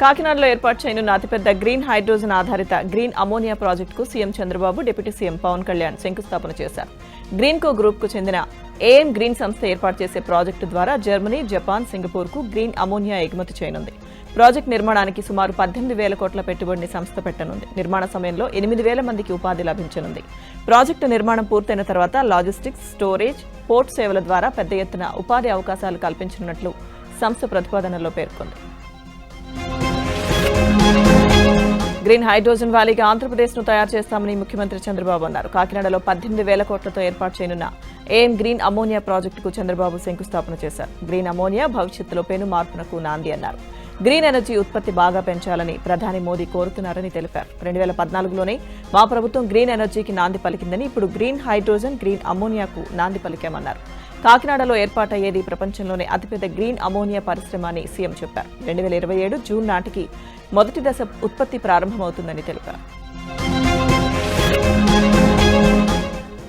కాకినాడలో ఏర్పాటు చేయనున్న అతిపెద్ద గ్రీన్ హైడ్రోజన్ ఆధారిత గ్రీన్ అమోనియా ప్రాజెక్టుకు CM Chandrababu, deputy CM Pawan Kalyan శంకుస్థాపన చేశారు. గ్రీన్కో గ్రూప్కు చెందిన ఏఎం గ్రీన్ సంస్థ ఏర్పాటు చేసే ప్రాజెక్టు ద్వారా జర్మనీ, జపాన్, సింగపూర్కు గ్రీన్ అమోనియా ఎగుమతి చేయనుంది. ప్రాజెక్టు నిర్మాణానికి సుమారు 18,000 కోట్ల పెట్టుబడిని సంస్థ పెట్టనుంది. నిర్మాణ సమయంలో 8,000 మందికి ఉపాధి లభించనుంది. ప్రాజెక్టు నిర్మాణం పూర్తయిన తర్వాత లాజిస్టిక్స్, స్టోరేజ్, పోర్ట్ సేవల ద్వారా పెద్ద ఎత్తున ఉపాధి అవకాశాలు కల్పించనున్నట్లు సంస్థ ప్రతిపాదనలో పేర్కొంది. గ్రీన్ హైడ్రోజన్ వ్యాలీగా ఆంధ్రప్రదేశ్ను తయారు చేస్తామని ముఖ్యమంత్రి చంద్రబాబు అన్నారు. కాకినాడలో 18,000 కోట్లతో ఏర్పాటు చేయనున్న ఏఎం గ్రీన్ అమోనియా ప్రాజెక్టుకు చంద్రబాబు శంకుస్థాపన చేశారు. గ్రీన్ అమోనియా భవిష్యత్తులో పెను మార్పునకు నాంది అన్నారు. గ్రీన్ ఎనర్జీ ఉత్పత్తి బాగా పెంచాలని ప్రధాని మోదీ కోరుతున్నారని తెలిపారు. 2014లోనే మా ప్రభుత్వం గ్రీన్ ఎనర్జీకి నాంది పలికిందని, ఇప్పుడు గ్రీన్ హైడ్రోజన్, గ్రీన్ అమోనియాకు నాంది పలికామన్నారు. కాకినాడలో ఏర్పాటయ్యేది ప్రపంచంలోనే అతిపెద్ద గ్రీన్ అమోనియా పరిశ్రమ అని సీఎం చెప్పారు. 2027 జూన్ నాటికి మొదటి దశ ఉత్పత్తి ప్రారంభమవుతుందని తెలిపారు.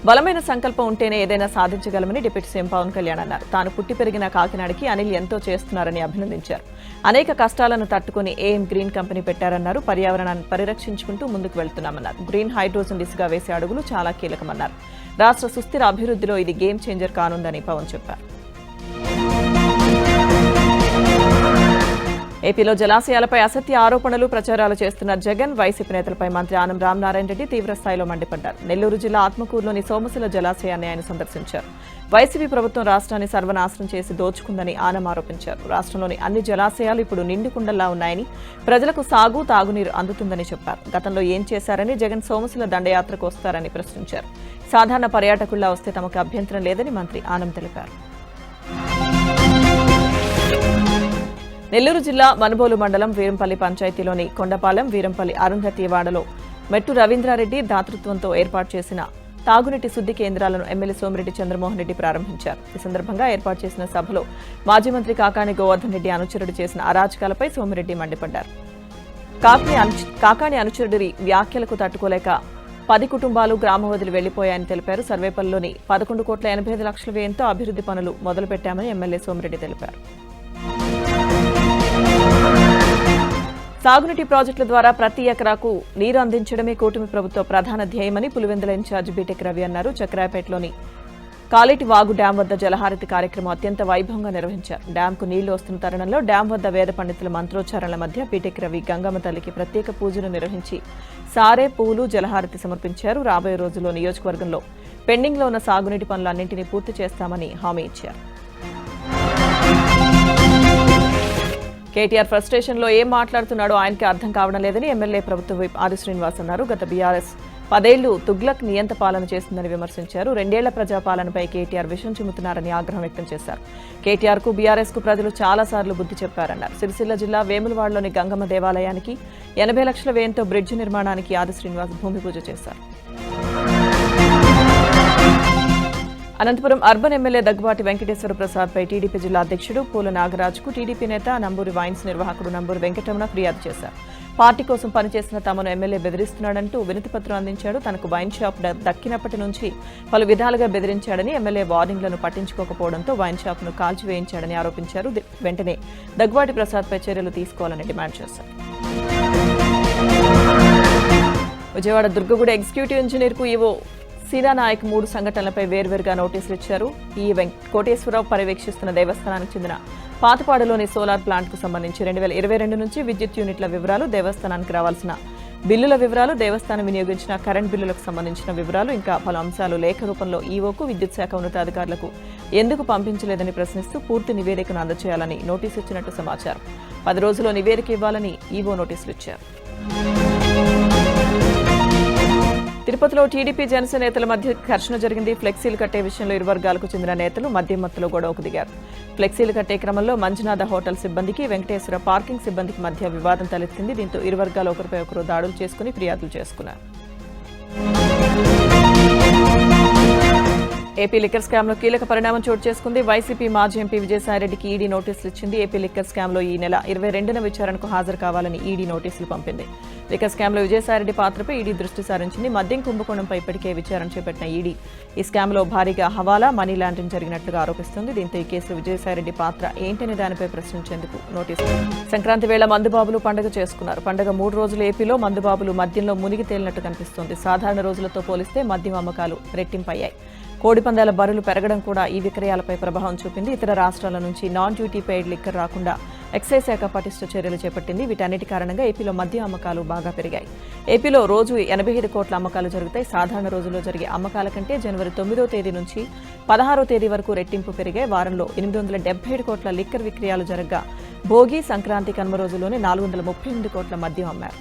బలమైన సంకల్పం ఉంటేనే ఏదైనా సాధించగలమని డిప్యూటీ సీఎం పవన్ కళ్యాణ్ అన్నారు. తాను పుట్టి పెరిగిన కాకినాడకి అనిల్ ఎంతో చేస్తున్నారని అభినందించారు. అనేక కష్టాలను తట్టుకుని ఏఎం గ్రీన్ కంపెనీ పెట్టారన్నారు. పర్యావరణాన్ని పరిరక్షించుకుంటూ ముందుకు వెళ్తున్నామన్నారు. గ్రీన్ హైడ్రోజన్ దిశగా వేసే అడుగులు చాలా కీలకమన్నారు. రాష్ట్ర సుస్థిర అభివృద్ధిలో ఇది గేమ్ చేంజర్ కానుందని పవన్ చెప్పారు. ఏపీలో జలాశయాలపై అసత్య ఆరోపణలు, ప్రచారాలు చేస్తున్న జగన్, వైసీపీ నేతలపై మంత్రి ఆనం రామనారాయణ రెడ్డి తీవ్రస్థాయిలో మండిపడ్డారు. నెల్లూరు జిల్లా ఆత్మకూరులోని సోమశిల జలాశయాన్ని ఆయన సందర్శించారు. వైసీపీ ప్రభుత్వం రాష్ట్రాన్ని సర్వనాశనం చేసి దోచుకుందని ఆనం ఆరోపించారు. రాష్ట్రంలోని అన్ని జలాశయాలు ఇప్పుడు నిండుకుండల్లా ఉన్నాయని, ప్రజలకు సాగు, తాగునీరు అందుతుందని చెప్పారు. గతంలో ఏం చేశారని జగన్ సోమశిల దండయాత్రకు వస్తారని ప్రశ్నించారు. సాధారణ పర్యాటకుల్లా వస్తే తమకు అభ్యంతరం లేదని మంత్రి ఆనం తెలిపారు. నెల్లూరు జిల్లా మనుబోలు మండలం వీరంపల్లి పంచాయతీలోని కొండపాలెం, వీరంపల్లి అరుంధతి వాడలో మెట్టు రవీంద్రారెడ్డి దాతృత్వంతో ఏర్పాటు చేసిన తాగునీటి శుద్ధి కేంద్రాలను ఎమ్మెల్యే సోమిరెడ్డి చంద్రమోహన్ రెడ్డి ప్రారంభించారు. ఈ సందర్భంగా ఏర్పాటు చేసిన సభలో మాజీ మంత్రి కాకాని గోవర్ధన్ రెడ్డి అనుచరుడు చేసిన అరాచకాలపై సోమిరెడ్డి మండిపడ్డారు. కాకాని అనుచరుడి వ్యాఖ్యలకు తట్టుకోలేక 10 కుటుంబాలు గ్రామ వదిలి వెళ్లిపోయాయని తెలిపారు. సర్వేపల్లిలోని 11,85,00,000 వ్యయంతో అభివృద్ధి పనులు మొదలుపెట్టామని ఎమ్మెల్యే సోమిరెడ్డి తెలిపారు. సాగునీటి ప్రాజెక్టుల ద్వారా ప్రతి ఎకరాకు నీరు అందించడమే కూటమి ప్రభుత్వ ప్రధాన ధ్యేయమని పులివెందుల ఇన్ఛార్జి బీటెక్ రవి అన్నారు. చక్రాయపేటలోని కాలేటి వాగు డ్యాం వద్ద జలహారతి కార్యక్రమం అత్యంత వైభవంగా నిర్వహించారు. డ్యాంకు నీళ్లు వస్తున్న తరుణంలో డ్యాం వద్ద వేద పండితుల మంత్రోచ్చారణల మధ్య బీటెక్ రవి గంగమ్మ తల్లికి ప్రత్యేక పూజలు నిర్వహించి సారే, పూలు, జలహారతి సమర్పించారు. రాబోయే రోజుల్లో నియోజకవర్గంలో పెండింగ్లో ఉన్న సాగునీటి పనులన్నింటినీ పూర్తి చేస్తామని హామీ ఇచ్చారు. కేటీఆర్ ఫ్రస్ట్రేషన్ లో ఏం మాట్లాడుతున్నాడో ఆయనకి అర్థం కావడం లేదని ఎమ్మెల్యే ప్రభుత్వ విప్ ఆది శ్రీనివాస్ అన్నారు. గత బీఆర్ఎస్ 10 ఏళ్లు తుగ్లక్ నియంత పాలన చేస్తుందని విమర్శించారు. 2 ఏళ్ల ప్రజాపాలనపై కేటీఆర్ విషం చిమ్ముతున్నారని ఆగ్రహం వ్యక్తం చేశారు. కేటీఆర్ కు బీఆర్ఎస్ కు ప్రజలు చాలా సార్లు బుద్ధి చెప్పారన్నారు. సిరిసిల్ల జిల్లా వేములవాడలోని గంగమ్మ దేవాలయానికి 80 లక్షల వ్యయంతో బ్రిడ్జి నిర్మాణానికి ఆది శ్రీనివాస్ భూమి పూజ చేశారు. అనంతపురం అర్బన్ ఎమ్మెల్యే దగ్గుబాటి వెంకటేశ్వర ప్రసాద్పై టీడీపీ జిల్లా అధ్యక్షుడు పూల నాగరాజుకు టీడీపీ నేత, నంబూరి వైన్స్ నిర్వాహకుడు నంబూరి వెంకటరమణ ఫిర్యాదు చేశారు. పార్టీ కోసం పనిచేసిన తమను ఎమ్మెల్యే బెదిరిస్తున్నాడంటూ వినతిపత్రం అందించాడు. తనకు వైన్ షాప్ దక్కినప్పటి నుంచి పలు విధాలుగా బెదిరించాడని, ఎమ్మెల్యే వార్నింగ్లను పట్టించుకోకపోవడంతో వైన్ షాప్ను కాల్చివేయించాడని ఆరోపించారు. వెంటనే దగ్గుబాటి ప్రసాద్పై చర్యలు తీసుకోవాలని డిమాండ్ చేశారు. విజయవాడ దుర్గగూడ ఎగ్జిక్యూటివ్ ఇంజనీర్కు ఈవో సీనా నాయక్ 3 సంఘటనలపై వేర్వేరుగా నోటీసులు ఇచ్చారు. ఈ కోటేశ్వరరావు పర్యవేక్షిస్తున్న దేవస్థానానికి చెందిన పాతపాడులోని సోలార్ ప్లాంట్కు సంబంధించి 2022 నుంచి విద్యుత్ యూనిట్ల వివరాలు, దేవస్థానానికి రావాల్సిన బిల్లుల వివరాలు, దేవస్థానం వినియోగించిన కరెంట్ బిల్లులకు సంబంధించిన వివరాలు, ఇంకా పలు అంశాలు లేఖ రూపంలో ఈవోకు, విద్యుత్ శాఖ ఉన్నతాధికారులకు ఎందుకు పంపించలేదని ప్రశ్నిస్తూ పూర్తి నివేదికను అందజేయాలని నోటీసు ఇచ్చినట్టు సమాచారం. 10 రోజుల్లో నివేదిక ఇవ్వాలని ఈవో నోటీసులు ఇచ్చారు. తిరుపతిలో టీడీపీ, జనసేన నేతల మధ్య ఘర్షణ జరిగింది. ఫ్లెక్సీలు కట్టే విషయంలో ఇరు వర్గాలకు చెందిన నేతలు మద్యం మత్తులో గొడవకు దిగారు. ఫ్లెక్సీలు కట్టే క్రమంలో మంజునాథ హోటల్ సిబ్బందికి, వెంకటేశ్వర పార్కింగ్ సిబ్బందికి మధ్య వివాదం తలెత్తింది. దీంతో ఇరు వర్గాలు ఒకరిపై ఒకరు దాడులు చేసుకుని ఫిర్యాదులు చేసుకున్నారు. ఏపీ లిక్కర్ స్కామ్ లో కీలక పరిణామం చోటు చేసుకుంది. వైసీపీ మాజీ ఎంపీ విజయసాయిరెడ్డికి ఈడీ నోటీసులు ఇచ్చింది. ఏపీ లిక్కర్ స్కామ్ లో ఈ నెల 22న విచారణకు హాజరు కావాలని ఈడీ నోటీసులు పంపింది. లిక్కర్ స్కామ్ లో విజయసాయిరెడ్డి పాత్రపై ఈడీ దృష్టి సారించింది. మద్యం కుంభకోణంపై ఇప్పటికే విచారణ చేపట్టిన ఈడీ ఈ స్కామ్ లో భారీగా హవాలా, మనీ లాండరింగ్ జరిగినట్లుగా ఆరోపిస్తుంది. దీంతో ఈ కేసులో విజయసాయిరెడ్డి పాత్ర ఏంటనే దానిపై ప్రశ్నించేందుకు నోటీసులు. సంక్రాంతి వేళ మందుబాబులు పండుగ చేసుకున్నారు. పండుగ 3 రోజులు ఏపీలో మందుబాబులు మద్యంలో మునిగి తేలినట్టు కనిపిస్తోంది. సాధారణ రోజులతో పోలిస్తే మద్యం అమ్మకాలు రెట్టింపయ్యాయి. కోడిపందాల బరులు పెరగడం కూడా ఈ విక్రయాలపై ప్రభావం చూపింది. ఇతర రాష్ట్రాల నుంచి నాన్ డ్యూటీ పెయిడ్ లిక్కర్ రాకుండా ఎక్సైజ్ శాఖ పటిష్ట చర్యలు చేపట్టింది. వీటన్నిటి కారణంగా ఏపీలో మద్యం అమ్మకాలు బాగా పెరిగాయి. ఏపీలో రోజు 85 కోట్ల అమ్మకాలు జరుగుతాయి. సాధారణ రోజుల్లో జరిగే అమ్మకాల కంటే జనవరి 9వ తేదీ నుంచి 16వ తేదీ వరకు రెట్టింపు పెరిగాయి. వారంలో 877 కోట్ల లిక్కర్ విక్రయాలు జరగగా భోగి, సంక్రాంతి, కనుమ రోజుల్లోనే 438 కోట్ల మద్యం అమ్మారు.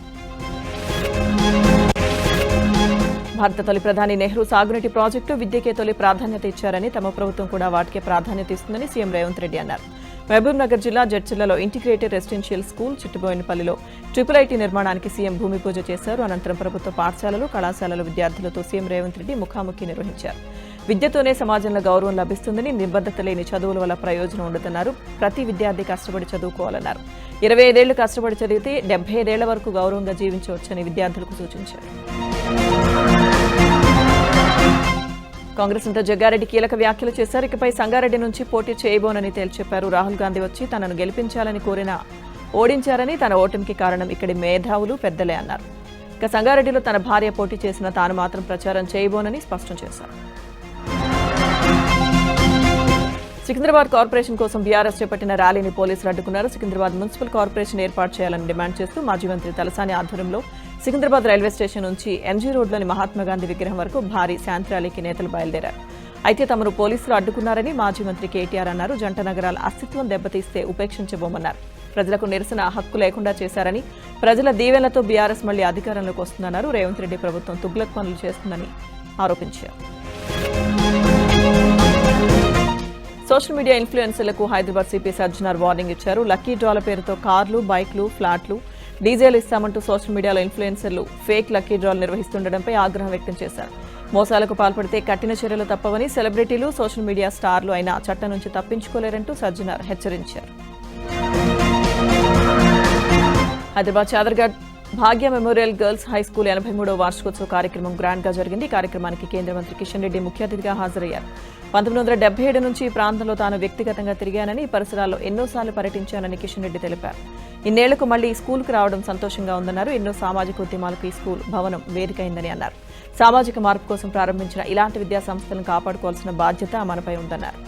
భారత తొలి ప్రధాని నెహ్రూ సాగునీటి ప్రాజెక్టు విద్యకే తొలి ప్రాధాన్యత ఇచ్చారని, తమ ప్రభుత్వం కూడా వాటికే ప్రాధాన్యత ఇస్తుందని సీఎం రేవంత్ రెడ్డి అన్నారు. మహబూబ్ నగర్ జిల్లా జడ్చర్లలో ఇంటిగ్రేటెడ్ రెసిడెన్షియల్ స్కూల్, చిట్టుబోయినపల్లిలో IIIT నిర్మాణానికి సీఎం భూమి పూజ చేశారు. అనంతరం ప్రభుత్వ పాఠశాలలు, కళాశాలల విద్యార్థులతో సీఎం రేవంత్ రెడ్డి ముఖాముఖి నిర్వహించారు. విద్యతోనే సమాజంలో గౌరవం లభిస్తుందని, నిబద్ధత లేని చదువుల వల్ల ప్రయోజనం ఉండదన్నారు. ప్రతి విద్యార్థి కష్టపడి చదువుకోవాలన్నారు. 25 ఏళ్లు కష్టపడి చదివితే 75 ఏళ్ల వరకు గౌరవంగా జీవించవచ్చని విద్యార్థులకు సూచించారు. కాంగ్రెస్ నేత జగ్గారెడ్డి కీలక వ్యాఖ్యలు చేశారు. ఇకపై సంగారెడ్డి నుంచి పోటీ చేయబోనని తేల్చెప్పారు. రాహుల్ గాంధీ వచ్చి తనను గెలిపించాలని కోరినా ఓడించారని, తన ఓటమికి కారణం ఇక్కడి మేధావులు, పెద్దలే అన్నారు. ఇక సంగారెడ్డిలో తన భార్య పోటీ చేసినా తాను మాత్రం ప్రచారం చేయబోనని స్పష్టం చేశారు. సికింద్రాబాద్ కార్పొరేషన్ కోసం బీఆర్ఎస్ చేపట్టిన ర్యాలీని పోలీసులు అడ్డుకున్నారు. సికింద్రాబాద్ మున్సిపల్ కార్పొరేషన్ ఏర్పాటు చేయాలని డిమాండ్ చేస్తూ మాజీ మంత్రి తలసాని ఆధ్వర్యంలో సికింద్రాబాద్ రైల్వే స్టేషన్ నుంచి ఎంజీ రోడ్లోని మహాత్మాగాంధీ విగ్రహం వరకు భారీ శాంతి ర్యాలీకి నేతలు బయలుదేరారు. అయితే తమను పోలీసులు అడ్డుకున్నారని మాజీ మంత్రి కేటీఆర్ అన్నారు. జంట నగరాల అస్తిత్వం దెబ్బతీస్తే ఉపేక్షించబోమన్నారు. ప్రజలకు నిరసన హక్కు లేకుండా చేశారని, ప్రజల దీవెనలతో బీఆర్ఎస్ మళ్లీ అధికారంలోకి వస్తుందన్నారు. రేవంత్ రెడ్డి ప్రభుత్వం తుగ్లక్ పనులు చేస్తుందని ఆరోపించారు. సోషల్ మీడియా ఇన్ఫ్లుయెన్సర్లకు హైదరాబాద్ సిపి సజ్జనార్ వార్నింగ్ ఇచ్చారు. లక్కీ డ్రాల పేరుతో కార్లు, బైక్లు, ఫ్లాట్లు, డీజేలు ఇస్తామంటూ సోషల్ మీడియాలో ఇన్ఫ్లుయెన్సర్లు ఫేక్ లక్కీ డ్రాలు నిర్వహిస్తుండటంపై ఆగ్రహం వ్యక్తం చేశారు. మోసాలకు పాల్పడితే కఠిన చర్యలు తప్పవని, సెలబ్రిటీలు, సోషల్ మీడియా స్టార్లు అయినా చట్టం నుంచి తప్పించుకోలేరంటూ సజ్జనార్ హెచ్చరించారు. హైదరాబాద్ చాదర్ఘాట్ భాగ్య మెమోరియల్ గర్ల్స్ హైస్కూల్ 83వ వార్షికోత్సవ కార్యక్రమం గ్రాండ్ గా జరిగింది. ఈ కార్యక్రమానికి కేంద్ర మంత్రి కిషన్ రెడ్డి ముఖ్య అతిథిగా హాజరయ్యారు. 1977 నుంచి ఈ ప్రాంతంలో తాను వ్యక్తిగతంగా తిరిగానని, ఈ పరిసరాల్లో ఎన్నోసార్లు పర్యటించానని కిషన్ రెడ్డి తెలిపారు. ఇన్నేళ్లకు మళ్లీ ఈ స్కూల్కు రావడం సంతోషంగా ఉందన్నారు. ఎన్నో సామాజిక ఉద్యమాలకు ఈ స్కూల్ భవనం వేదికైందని అన్నారు. సామాజిక మార్పు కోసం ప్రారంభించిన ఇలాంటి విద్యా సంస్థలను కాపాడుకోవాల్సిన బాధ్యత మనపై ఉందన్నారు.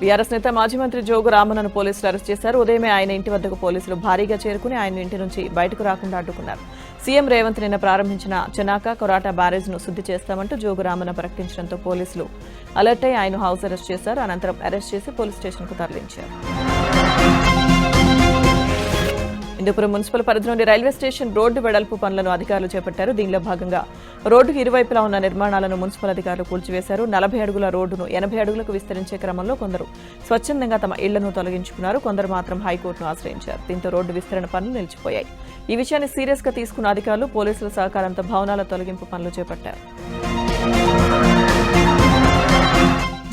బీఆర్ఎస్ నేత మాజీ మంత్రి జోగు రామన్నను పోలీసులు అరెస్ట్ చేశారు. ఉదయమే ఆయన ఇంటి వద్దకు పోలీసులు భారీగా చేరుకుని ఆయన ఇంటి నుంచి బయటకు రాకుండా అడ్డుకున్నారు. సీఎం రేవంత్ నిన్న ప్రారంభించిన చెనాక కొరాటా బ్యారేజ్ను శుద్ధి చేస్తామంటూ జోగు రామన్న ప్రకటించడంతో పోలీసులు అలర్ట్ అయి ఆయన హౌస్ అరెస్ట్ చేశారు. అనంతరం అరెస్ట్ చేసి పోలీస్ స్టేషన్కు తరలించారు. హిందూపురం మున్సిపల్ పరిధిలోని రైల్వే స్టేషన్ రోడ్డు వెడల్పు పనులను అధికారులు చేపట్టారు. దీనిలో భాగంగా రోడ్డుకు ఇరువైపులా ఉన్న నిర్మాణాలను మున్సిపల్ అధికారులు కూల్చివేశారు. 40 అడుగుల రోడ్డును 80 అడుగులకు విస్తరించే క్రమంలో కొందరు స్వచ్ఛందంగా తమ ఇళ్లను తొలగించుకున్నారు. కొందరు మాత్రం హైకోర్టును ఆశ్రయించారు. దీంతో రోడ్డు విస్తరణ పనులు నిలిచిపోయాయి. ఈ విషయాన్ని సీరియస్ గా తీసుకున్న అధికారులు పోలీసుల సహకారంతో భవనాల తొలగింపు పనులు చేపట్టారు.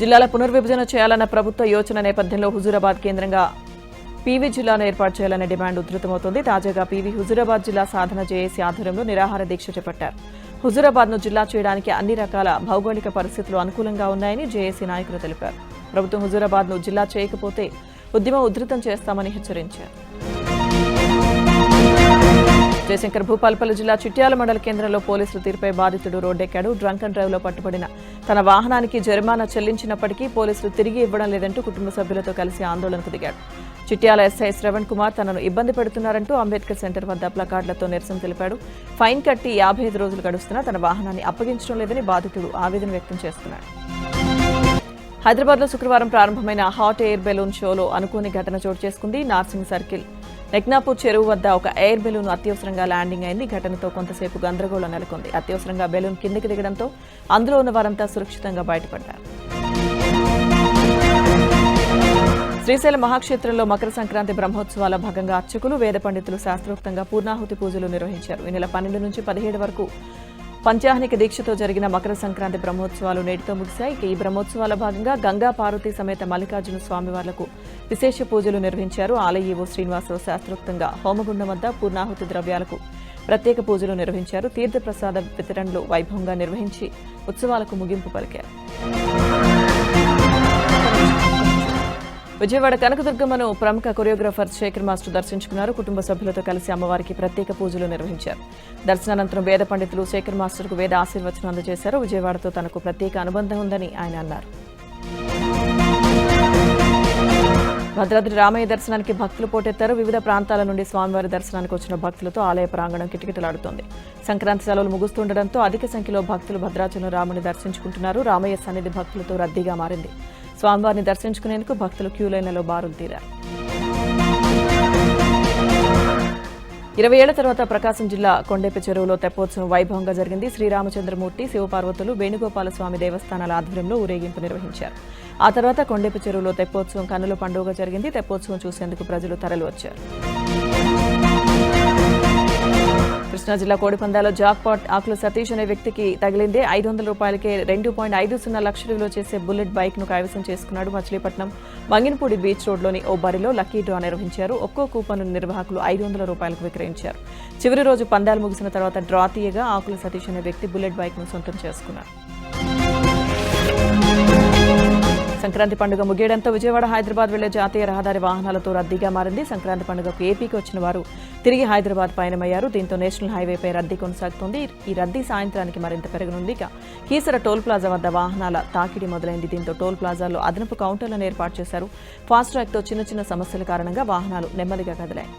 జిల్లాల పునర్విభజన చేయాలన్న ప్రభుత్వ యోచన నేపథ్యంలో హుజూరాబాద్ కేంద్రంగా పీవీ జిల్లాను ఏర్పాటు చేయాలనే డిమాండ్ ఉధృతమవుతోంది. తాజాగా పీవీ హుజూరాబాద్ జిల్లా సాధన జేఏసీ ఆధ్వర్యంలో నిరాహార దీక్ష చేపట్టారు. హుజూరాబాద్ను జిల్లా చేయడానికి అన్ని రకాల భౌగోళిక పరిస్థితులు అనుకూలంగా ఉన్నాయని జేఏసీ నాయకులు తెలిపారు. ప్రభుత్వం హుజూరాబాద్ను జిల్లా చేయకపోతే ఉద్యమం ఉధృతం చేస్తామని హెచ్చరించారు. జయశంకర్ భూపాలపల్లి జిల్లా చిట్యాల మండల కేంద్రంలో పోలీసుల తీరుపై బాధితుడు రోడ్డెక్కాడు. డ్రంక్ అండ్ డ్రైవ్ లో పట్టుబడిన తన వాహనానికి జరిమానా చెల్లించినప్పటికీ పోలీసులు తిరిగి ఇవ్వడం లేదంటూ కుటుంబ సభ్యులతో కలిసి ఆందోళనకు దిగాడు. చిట్యాల ఎస్ఐ శ్రవణ్ కుమార్ తనను ఇబ్బంది పెడుతున్నారంటూ అంబేద్కర్ సెంటర్ వద్ద ప్లకార్డులతో నిరసన తెలిపాడు. ఫైన్ కట్టి 55 రోజులు గడుస్తున్నా తన వాహనాన్ని అప్పగించడం లేదని బాధితుడు ఆవేదన వ్యక్తం చేస్తున్నాడు. హైదరాబాద్ లో శుక్రవారం ప్రారంభమైన హాట్ ఎయిర్ బెలూన్ షోలో అనుకోని ఘటన చోటు చేసుకుంది. నార్సింగ్ సర్కిల్ నెక్నాపూర్ చెరువు వద్ద ఒక ఎయిర్ బెలూన్ అత్యవసరంగా ల్యాండింగ్ అయింది. ఘటనతో కొంతసేపు గందరగోళం నెలకొంది. అత్యవసరంగా బెలూన్ కిందికి దిగడంతో అందులో ఉన్న వారంతా సురక్షితంగా బయటపడ్డారు. శ్రీశైలం మహాక్షేత్రంలో మకర సంక్రాంతి బ్రహ్మోత్సవాల భాగంగా అర్చకులు, వేద పండితులు శాస్త్రోక్తంగా పూర్ణాహుతి పూజలు నిర్వహించారు. ఈ నెల 12 నుంచి 17 వరకు పంచాహ్నిక దీక్షతో జరిగిన మకర సంక్రాంతి బ్రహ్మోత్సవాలు నేటితో ముగిశాయి. ఈ బ్రహ్మోత్సవాల భాగంగా గంగా పార్వతి సమేత మల్లికార్జున స్వామివార్లకు విశేష పూజలు నిర్వహించారు. ఆలయ ఈవో శ్రీనివాసరావు శాస్త్రోక్తంగా హోమగుండం వద్ద పూర్ణాహుతి ద్రవ్యాలకు ప్రత్యేక పూజలు నిర్వహించారు. తీర్థప్రసాద వితరణలు వైభవంగా నిర్వహించి ఉత్సవాలకు ముగింపు పలికారు. విజయవాడ కనకదుర్గమ్మను ప్రముఖ కొరియోగ్రాఫర్ శేఖర్ మాస్టర్ దర్శించుకున్నారు. కుటుంబ సభ్యులతో కలిసి అమ్మవారికి ప్రత్యేక పూజలు నిర్వహించారు. దర్శనానంతరం వేద పండితులు శేఖర్ మాస్టర్కు వేద ఆశీర్వచనం అందజేశారు. విజయవాడతో తనకు ప్రత్యేక అనుబంధం ఉందని ఆయన అన్నారు. భద్రాద్రి రామయ్య దర్శనానికి భక్తులు పోటెత్తారు. వివిధ ప్రాంతాల నుండి స్వామివారి దర్శనానికి వచ్చిన భక్తులతో ఆలయ ప్రాంగణం కిటకిటలాడుతోంది. సంక్రాంతి సెలవులు ముగుస్తుండటంతో అధిక సంఖ్యలో భక్తులు భద్రాచలం రాముని దర్శించుకుంటున్నారు. రామయ్య సన్నిధి భక్తులతో రద్దీగా మారింది. స్వామివారిని దర్శించుకునేందుకు భక్తులు క్యూ లైన్లలో బారులు తీరారు. 20 ఏళ్ల తర్వాత ప్రకాశం జిల్లా కొండెపి చెరువులో తెప్పోత్సవం వైభవంగా జరిగింది. శ్రీరామచంద్రమూర్తి, శివపార్వతులు, వేణుగోపాల స్వామి దేవస్థానాల ఆధ్వర్యంలో ఊరేగింపు నిర్వహించారు. ఆ తర్వాత కొండెపి చెరువులో తెప్పోత్సవం కన్నుల పండుగగా జరిగింది. తెప్పోత్సవం చూసేందుకు ప్రజలు తరలివచ్చారు. కృష్ణా జిల్లా కోడిపందాలో జాక్పాట్ ఆకుల సతీష్ అనే వ్యక్తికి తగిలిందే. 500 రూపాయలకే 2.50 లక్షల విలువ చేసే బుల్లెట్ బైక్ ను కైవసం చేసుకున్నాడు. మచిలీపట్నం మంగినపూడి బీచ్ రోడ్లోని ఓ బరిలో లక్కీ డ్రా నిర్వహించారు. ఒక్కో కూపన్ నిర్వాహకులు 500 రూపాయలకు విక్రయించారు. చివరి రోజు పందాలు ముగిసిన తర్వాత డ్రా తీయగా ఆకుల సతీష్ అనే వ్యక్తి బుల్లెట్ బైక్ ను సొంతం చేసుకున్నారు. సంక్రాంతి పండుగ ముగియడంతో విజయవాడ హైదరాబాద్ వెళ్లే జాతీయ రహదారి వాహనాలతో రద్దీగా మారింది. సంక్రాంతి పండుగకు ఏపీకి వచ్చిన వారు తిరిగి హైదరాబాద్ పయనమయ్యారు. దీంతో నేషనల్ హైవేపై రద్దీ కొనసాగుతోంది. ఈ రద్దీ సాయంత్రానికి మరింత పెరగనుంది. కీసర టోల్ ప్లాజా వద్ద వాహనాల తాకిడి మొదలైంది. దీంతో టోల్ ప్లాజాల్లో అదనపు కౌంటర్లను ఏర్పాటు చేశారు. ఫాస్ట్ ట్రాక్తో చిన్న సమస్యల కారణంగా వాహనాలు నెమ్మదిగా కదిలాయి.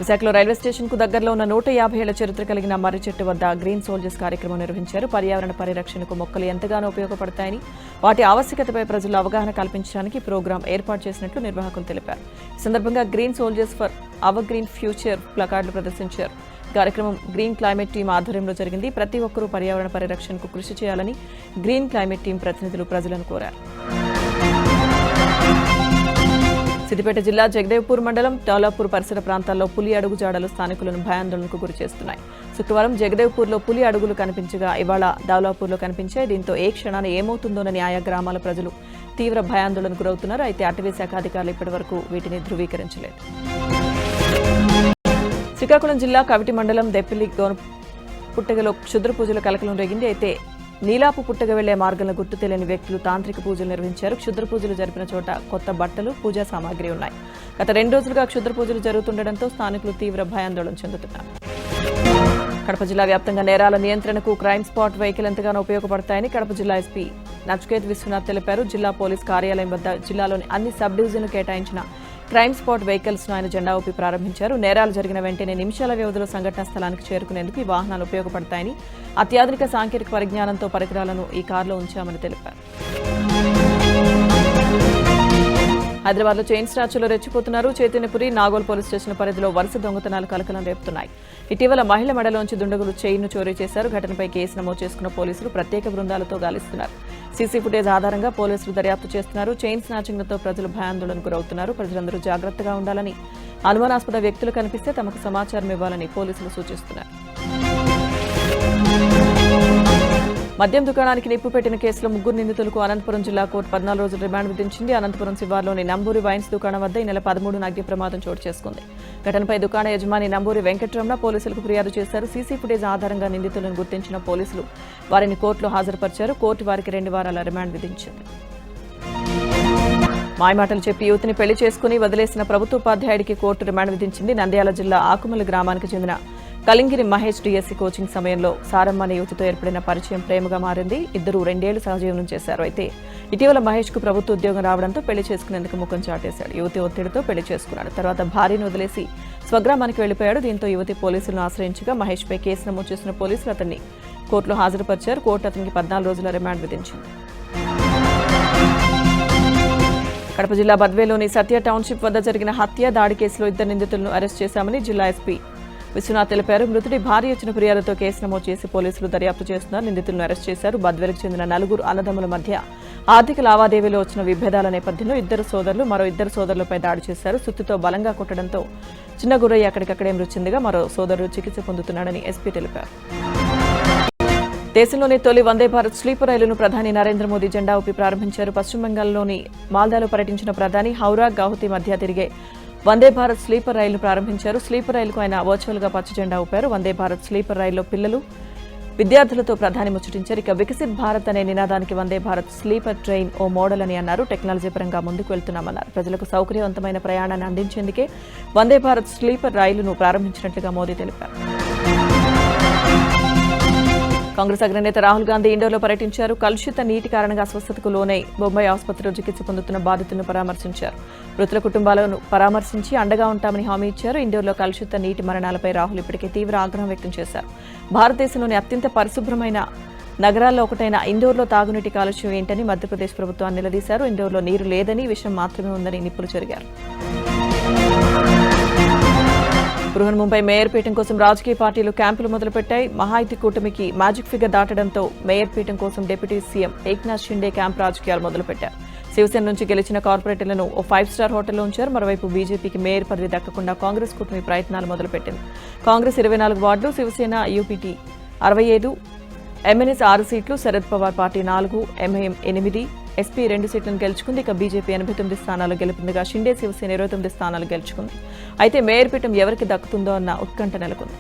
విశాఖలో రైల్వే స్టేషన్ కు దగ్గరలో ఉన్న 150 ఏళ్ల చరిత్ర కలిగిన మర్రి చెట్టు వద్ద గ్రీన్ సోల్జర్స్ కార్యక్రమం నిర్వహించారు. పర్యావరణ పరిరక్షణకు మొక్కలు ఎంతగానో ఉపయోగపడతాయని, వాటి ఆవశ్యకతపై ప్రజలు అవగాహన కల్పించడానికి ప్రోగ్రాం ఏర్పాటు చేసినట్లు నిర్వాహకులు తెలిపారు. ఈ సందర్భంగా green soldiers for our green future ప్లకార్డులు ప్రదర్శించారు. కార్యక్రమం గ్రీన్ క్లైమేట్ టీం ఆధ్వర్యంలో జరిగింది. ప్రతి ఒక్కరూ పర్యావరణ పరిరక్షణకు కృషి చేయాలని గ్రీన్ క్లైమేట్ టీం ప్రతినిధులు ప్రజలను కోరారు. సిద్దిపేట జిల్లా జగదేవ్పూర్ మండలం దౌలాపూర్ పరిసర ప్రాంతాల్లో పులి అడుగుజాడలు స్థానికులను భయాందోళనకు గురిచేస్తున్నాయి. శుక్రవారం జగదేవ్పూర్లో పులి అడుగులు కనిపించగా ఇవాళ దౌలాపూర్లో కనిపించాయి. దీంతో ఏ క్షణాన ఏమవుతుందోనని ఆయా గ్రామాల ప్రజలు తీవ్ర భయాందోళనకు గురవుతున్నారు. అయితే అటవీ శాఖ అధికారులు ఇప్పటివరకు వీటిని ధృవీకరించలేదు. శ్రీకాకుళం జిల్లా కవిటి మండలం దెప్పిలి పుట్టగలో క్షుద్ర పూజల కలకలం రేగింది. అయితే నీలాపు పుట్టగ వెళ్లే మార్గంలో గుర్తు తెలియని వ్యక్తులు తాంత్రిక పూజలు నిర్వహించారు. క్షుద్ర పూజలు జరిపిన చోట కొత్త బట్టలు, పూజా సామాగ్రి ఉన్నాయి. గత 2 రోజులుగా క్షుద్ర పూజలు జరుగుతుండటంతో స్థానికులు తీవ్ర భయాందోళన చెందుతున్నారు. కడప జిల్లా వ్యాప్తంగా నేరాల నియంత్రణకు క్రైమ్ స్పాట్ వెహికల్ ఎంతగానో ఉపయోగపడతాయని కడప జిల్లా ఎస్పీ నచికేత్ విశ్వనాథ్ తెలిపారు. జిల్లా పోలీస్ కార్యాలయం వద్ద జిల్లాలోని అన్ని సబ్ డివిజన్లు కేటాయించిన క్రైమ్ స్పాట్ వెహికల్స్ ను ఆయన జెండా ఊపి ప్రారంభించారు. నేరాలు జరిగిన వెంటనే నిమిషాల వ్యవధిలో సంఘటనా స్థలానికి చేరుకునేందుకు ఈ వాహనాలు ఉపయోగపడతాయని, అత్యాధునిక సాంకేతిక పరిజ్ఞానంతో పరికరాలను ఈ కారులో ఉంచామని తెలిపారు. హైదరాబాద్లో చైన్ స్నాచ్లో రెచ్చిపోతున్నారు. చైతన్యపురి, నాగోల్ పోలీస్ స్టేషన్ పరిధిలో వరుస దొంగతనాలు కలకలం రేపుతున్నాయి. ఇటీవల మహిళ మెడలోంచి దుండగులు చైన్ను చోరీ చేశారు. ఘటనపై కేసు నమోదు చేసుకున్న పోలీసులు ప్రత్యేక బృందాలతో గాలిస్తున్నారు. సీసీ ఫుటేజ్ ఆధారంగా పోలీసులు దర్యాప్తు చేస్తున్నారు. చైన్ స్నాచింగ్లతో ప్రజలు భయాందోళనకు గురవుతున్నారు. ప్రజలందరూ జాగ్రత్తగా ఉండాలని, అనుమానాస్పద వ్యక్తులు కనిపిస్తే తమకు సమాచారం ఇవ్వాలని పోలీసులు సూచిస్తున్నారు. మద్యం దుకాణానికి నిప్పు పెట్టిన కేసులో 3 నిందితులకు అనంతపురం జిల్లా కోర్టు 14 రోజుల రిమాండ్ విధించింది. అనంతపురం శివార్లోని నంబూరి వైన్స్ దుకాణం వద్ద ఈ నెల 13న అగ్ని ప్రమాదం చోటు చేసుకుంది. ఘటనపై దుకాణ యజమాని నంబూరి వెంకటరమణ పోలీసులకు ఫిర్యాదు చేశారు. సీసీ ఫుటేజ్ ఆధారంగా నిందితులను గుర్తించిన పోలీసులు వారిని కోర్టులో హాజరుపరిచారు. కోర్టు వారికి 2 వారాల రిమాండ్ విధించింది. మాయమాటలు చెప్పి యువతిని పెళ్లి చేసుకుని వదిలేసిన ప్రభుత్వ ఉపాధ్యాయుడికి కోర్టు రిమాండ్ విధించింది. నంద్యాల జిల్లా ఆకుమల్లి గ్రామానికి చెందిన కలింగిరి మహేష్ డిఎస్సీ కోచింగ్ సమయంలో సారమ్మ అనే యువతితో ఏర్పడిన పరిచయం ప్రేమగా మారింది. ఇద్దరు 2 ఏళ్లు సహజీవనం చేశారు. అయితే ఇటీవల మహేష్ కు ప్రభుత్వ ఉద్యోగం రావడంతో పెళ్లి చేసుకునేందుకు ముఖం చాటేశాడు. యువతి ఒత్తిడితో పెళ్లి చేసుకున్నాడు. తర్వాత భార్యను వదిలేసి స్వగ్రామానికి వెళ్లిపోయాడు. దీంతో యువతి పోలీసులను ఆశ్రయించగా మహేష్ పై కేసు నమోదు చేసిన పోలీసులు అతన్ని కోర్టులో హాజరుపరిచారు. కోర్టు అతనికి 14 రోజుల రిమాండ్ విధించింది. కడప జిల్లా బద్వేలోని సత్య టౌన్షిప్ వద్ద జరిగిన హత్య దాడి కేసులో 2 నిందితులను అరెస్ట్ చేశామని జిల్లా ఎస్పీ విశ్వనాథ్ తెలిపారు. మృతుడి భార్య ఇచ్చిన ఫిర్యాదుతో కేసు నమోదు చేసి పోలీసులు దర్యాప్తు చేస్తున్నారు. నిందితులను అరెస్ట్ చేశారు. బద్వేలకు చెందిన 4 అన్నదమ్ముల మధ్య ఆర్థిక లావాదేవీలో వచ్చిన విభేదాల నేపథ్యంలో ఇద్దరు సోదరులు మరో ఇద్దరు సోదరులపై దాడి చేశారు. సుత్తితో బలంగా కొట్టడంతో చిన్న గురయ్య అక్కడికక్కడే మృతి చెందగా మరో సోదరుడు చికిత్స పొందుతున్నాడని ఎస్పీ తెలిపారు. దేశంలోని తొలి వందే భారత్ స్లీపర్ రైలును ప్రధాని నరేంద్ర మోదీ జెండా ఊపి ప్రారంభించారు. పశ్చిమ బెంగాల్లోని మాల్దాలో పర్యటించిన ప్రధాని హౌరా గౌహతి మధ్య తిరిగే వందే భారత్ స్లీపర్ రైలును ప్రారంభించారు. స్లీపర్ రైలుకు ఆయన వర్చువల్గా పచ్చ జెండా ఊపారు. వందే భారత్ స్లీపర్ రైల్లో పిల్లలు విద్యార్థులతో ప్రధాని ముచ్చటించారు. ఇక వికసిత్ భారత్ అనే నినాదానికి వందే భారత్ స్లీపర్ ట్రైన్ ఓ మోడల్ అని అన్నారు. టెక్నాలజీ పరంగా ముందుకు వెళ్తున్నామన్నారు. ప్రజలకు సౌకర్యవంతమైన ప్రయాణాన్ని అందించేందుకే వందే భారత్ స్లీపర్ రైలును ప్రారంభించినట్లుగా మోదీ తెలిపారు. కాంగ్రెస్ అగ్రనేత రాహుల్ గాంధీ ఇండోర్లో పర్యటించారు. కలుషిత నీటి కారణంగా అస్వస్థతకు లోనై బొంబాయి ఆసుపత్రిలో చికిత్స పొందుతున్న బాధితులను పరామర్శించారు. మృతుల కుటుంబాలను పరామర్శించి అండగా ఉంటామని హామీ ఇచ్చారు. ఇండోర్లో కలుషిత నీటి మరణాలపై రాహుల్ ఇప్పటికే తీవ్ర ఆగ్రహం వ్యక్తం చేశారు. భారతదేశంలోని అత్యంత పరిశుభ్రమైన నగరాల్లో ఒకటైన ఇండోర్లో తాగునీటి కాలుష్యం ఏంటని మధ్యప్రదేశ్ ప్రభుత్వాన్ని నిలదీశారు. ఇండోర్లో నీరు లేదని, విషయం మాత్రమే ఉందని నిప్పులు చెరిగారు. బృహన్ ముంబై మేయర్ పీఠం కోసం రాజకీయ పార్టీలు క్యాంపులు మొదలుపెట్టాయి. మహాయుతి కూటమికి మ్యాజిక్ ఫిగర్ దాటడంతో మేయర్ పీఠం కోసం deputy CM Eknath Shinde camp రాజకీయాలు మొదలుపెట్టారు. శివసేన నుంచి గెలిచిన కార్పొరేటర్లను ఓ 5-స్టార్ హోటల్లో ఉంచారు. మరోవైపు బీజేపీకి మేయర్ పదవి దక్కకుండా కాంగ్రెస్ కూటమి ప్రయత్నాలు మొదలుపెట్టింది. కాంగ్రెస్ 24 వార్డులు, శివసేన యూపీటీ 65, ఎంఎన్ఎస్ 6 సీట్లు, Sharad Pawar party 4, MIM 8, SP 2 సీట్లను గెలుచుకుంది. ఇక బీజేపీ 89 స్థానాలు గెలుపొందగా షిండే శివసేన 29 స్థానాలు గెలుచుకుంది. అయితే మేయర్ పీఠం ఎవరికి దక్కుతుందో అన్న ఉత్కంఠ నెలకొంది.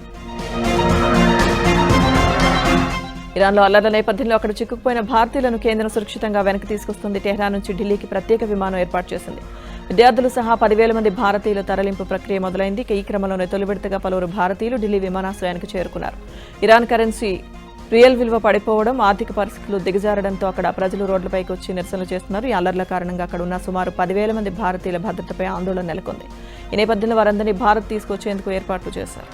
ఇరాన్లో అల్లర్ల నేపథ్యంలో అక్కడ చిక్కుకుపోయిన భారతీయులను కేంద్రం సురక్షితంగా వెనక్కి తీసుకొస్తుంది. టెహ్రాన్ నుంచి ఢిల్లీకి ప్రత్యేక విమానం ఏర్పాటు చేసింది. విద్యార్థులు సహా 10,000 మంది భారతీయుల తరలింపు ప్రక్రియ మొదలైంది. ఈ క్రమంలోనే తొలి విడతగా పలువురు భారతీయులు ఢిల్లీ విమానాశ్రయానికి చేరుకున్నారు. ఇరాన్ కరెన్సీ రియల్ విలువ పడిపోవడం, ఆర్థిక పరిస్థితులు దిగజారడంతో అక్కడ ప్రజలు రోడ్లపైకి వచ్చి నిరసనలు చేస్తున్నారు. ఈ అల్లర్ల కారణంగా అక్కడ ఉన్న సుమారు 10,000 మంది భారతీయుల భద్రతపై ఆందోళన నెలకొంది. ఈ నేపథ్యంలో వారందరినీ భారత్ తీసుకొచ్చేందుకు ఏర్పాట్లు చేశారు.